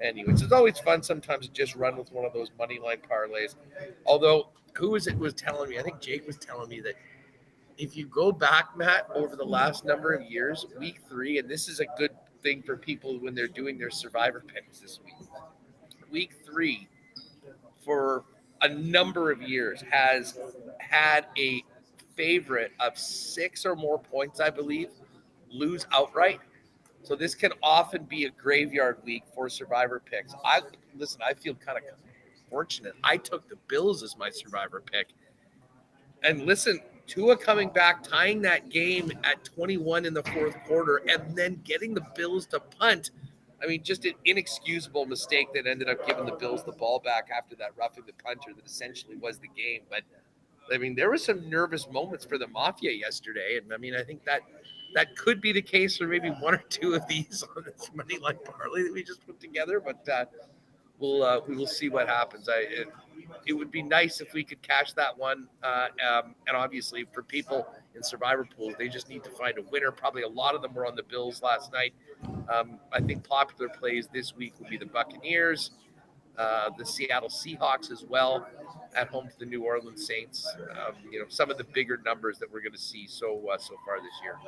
anyways, it's always fun sometimes to just run with one of those money line parlays. Although, who was telling me? I think Jake was telling me that if you go back, Matt, over the last number of years, week 3, and this is a good thing for people when they're doing their survivor picks this week. Week 3, for a number of years, has had a favorite of 6 or more points, I believe, lose outright. So this can often be a graveyard week for survivor picks. I feel kind of fortunate. I took the Bills as my survivor pick. And listen, Tua coming back, tying that game at 21 in the 4th quarter, and then getting the Bills to punt. I mean, just an inexcusable mistake that ended up giving the Bills the ball back after that roughing the punter that essentially was the game. But, I mean, there were some nervous moments for the Mafia yesterday. And, I mean, I think that could be the case for maybe 1 or 2 of these on this money line parlay that we just put together. But we will see what happens. It would be nice if we could cash that one. And obviously for people in survivor pools, they just need to find a winner. Probably a lot of them were on the Bills last night. I think popular plays this week would be the Buccaneers, the Seattle Seahawks as well, at home to the New Orleans Saints. Some of the bigger numbers that we're going to see so far this year.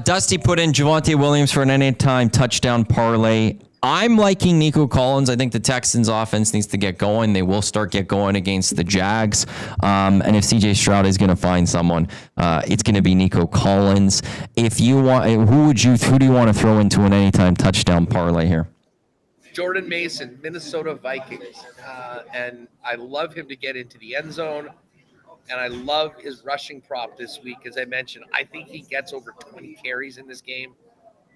Dusty put in Javonte Williams for an anytime touchdown parlay. I'm liking Nico Collins. I think the Texans offense needs to get going. They will get going against the Jags. And if CJ Stroud is going to find someone, it's going to be Nico Collins. If you want, who do you want to throw into an anytime touchdown parlay here? Jordan Mason, Minnesota Vikings. And I love him to get into the end zone. And I love his rushing prop this week. As I mentioned, I think he gets over 20 carries in this game.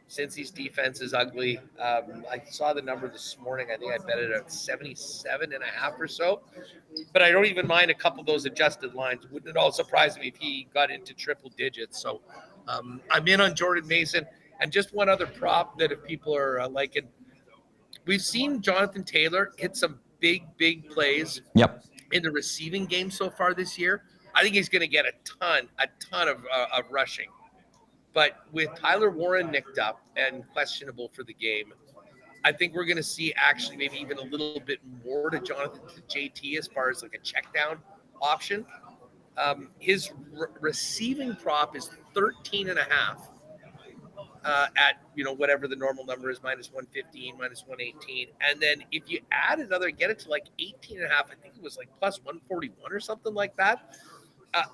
Cincy's defense is ugly. I saw the number this morning. I think I bet it at 77.5 or so. But I don't even mind a couple of those adjusted lines. Wouldn't it all surprise me if he got into triple digits? So I'm in on Jordan Mason. And just one other prop that if people are liking, we've seen Jonathan Taylor hit some big plays. Yep. In the receiving game so far this year. I think he's going to get a ton of rushing. But with Tyler Warren nicked up and questionable for the game, I think we're going to see actually maybe even a little bit more to JT as far as like a check down option. His receiving prop is 13.5 at whatever the normal number is, minus 115, minus 118. And then if you add another, get it to like 18.5, I think it was like plus 141 or something like that.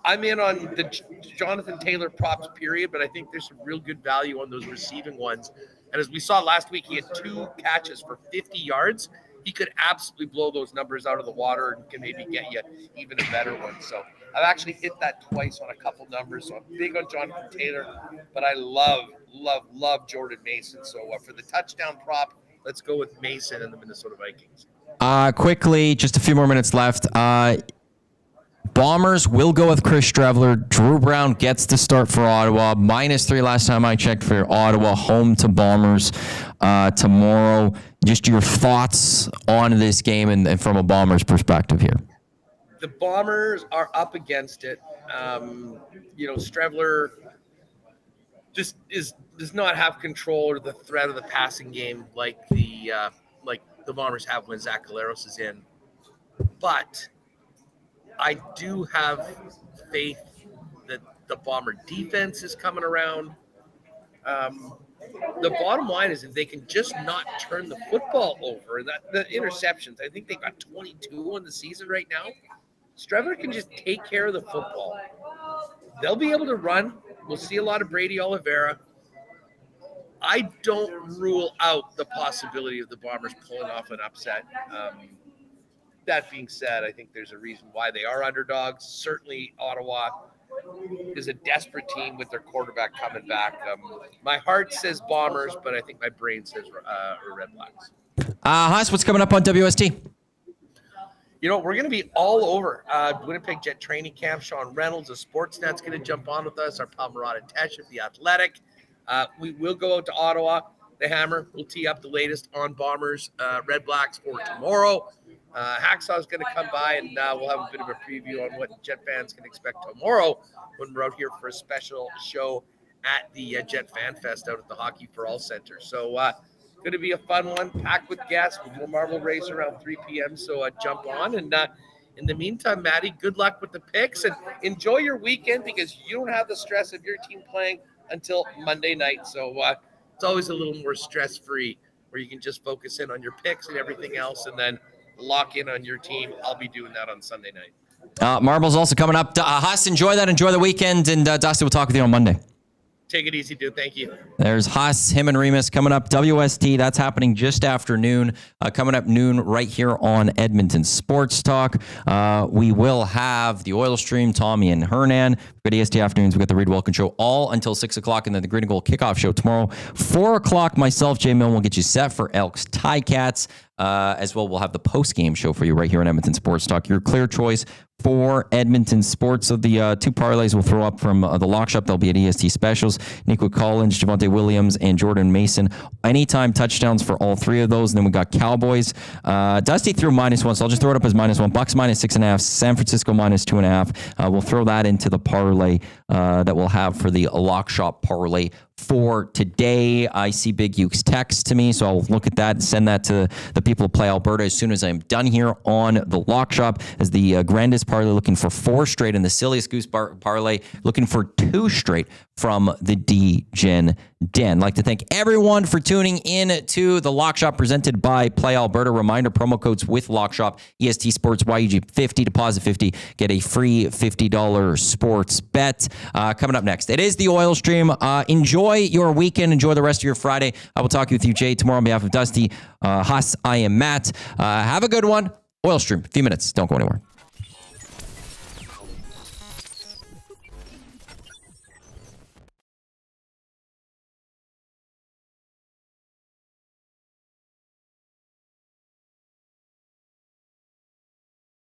I'm in on the Jonathan Taylor props period, but I think there's some real good value on those receiving ones. And as we saw last week, he had 2 catches for 50 yards. he could absolutely blow those numbers out of the water and can maybe get you even a better one. So I've actually hit that twice on a couple numbers. So I'm big on Jonathan Taylor, but I love Jordan Mason. So for the touchdown prop, let's go with Mason and the Minnesota Vikings. Quickly, just a few more minutes left. Bombers will go with Chris Streveler. Drew Brown gets the start for Ottawa. -3 last time I checked for Ottawa. Home to Bombers tomorrow. Just your thoughts on this game and from a Bombers perspective here. The Bombers are up against it. Streveler just does not have control or the threat of the passing game like the Bombers have when Zach Collaros is in. But I do have faith that the Bomber defense is coming around. The bottom line is if they can just not turn the football over, the interceptions, I think they got 22 on the season right now. Streveler can just take care of the football. They'll be able to run. We'll see a lot of Brady Oliveira. I don't rule out the possibility of the Bombers pulling off an upset. That being said, I think there's a reason why they are underdogs. Certainly, Ottawa is a desperate team with their quarterback coming back. My heart says Bombers, but I think my brain says Red Blacks. Haas, what's coming up on WST? We're going to be all over Winnipeg Jet training camp. Sean Reynolds of Sportsnet's going to jump on with us. Our pal Murata Tesh of The Athletic. We will go out to Ottawa. The Hammer will tee up the latest on Bombers, Red Blacks for tomorrow. Hacksaw is going to come by, and we'll have a bit of a preview on what Jet fans can expect tomorrow when we're out here for a special show at the Jet Fan Fest out at the Hockey for All Center. So going to be a fun one, packed with guests. We'll Marvel race around 3 p.m., so jump on. And in the meantime, Maddie, good luck with the picks, and enjoy your weekend because you don't have the stress of your team playing until Monday night. So it's always a little more stress-free where you can just focus in on your picks and everything else and then lock in on your team. I'll be doing that on Sunday night. Marble's also coming up. Haas, enjoy that. Enjoy the weekend. And Dusty, we'll talk with you on Monday. Take it easy, dude. Thank you. There's Haas, him, and Remus coming up. WST, that's happening just after noon. Coming up noon right here on Edmonton Sports Talk. We will have the Oil Stream, Tommy and Hernan. We've got EST afternoons. We've got the Reed Wilkins Show all until 6 o'clock, and then the Green and Gold Kickoff Show tomorrow. 4 o'clock, myself, Jay Milne, will get you set for Elks Ticats. As well, we'll have the post-game show for you right here on Edmonton Sports Talk. Your clear choice for Edmonton Sports. So the two parlays we'll throw up from the Lock Shop. They'll be at EST Specials. Nico Collins, Javonte Williams, and Jordan Mason. Anytime touchdowns for all three of those. And then we got Cowboys. Dusty threw -1, so I'll just throw it up as -1. Bucks -6.5. San Francisco -2.5. We'll throw that into the parlay that we'll have for the Lock Shop parlay for today. I see Big Ukes text to me, so I'll look at that and send that to the people of Play Alberta as soon as I'm done here on the Lock Shop. As the grandest parlay looking for 4 straight, and the silliest goose parlay looking for 2 straight from the D-Gen Den. I'd like to thank everyone for tuning in to the Lock Shop presented by Play Alberta. Reminder, promo codes with Lock Shop, EST Sports, YUG50, deposit 50, get a free $50 sports bet. Coming up next, it is the Oil Stream. Enjoy your weekend. Enjoy the rest of your Friday. I will talk with you, Jay, tomorrow on behalf of Dusty. Haas, I am Matt. Have a good one. Oil Stream, a few minutes. Don't go anywhere.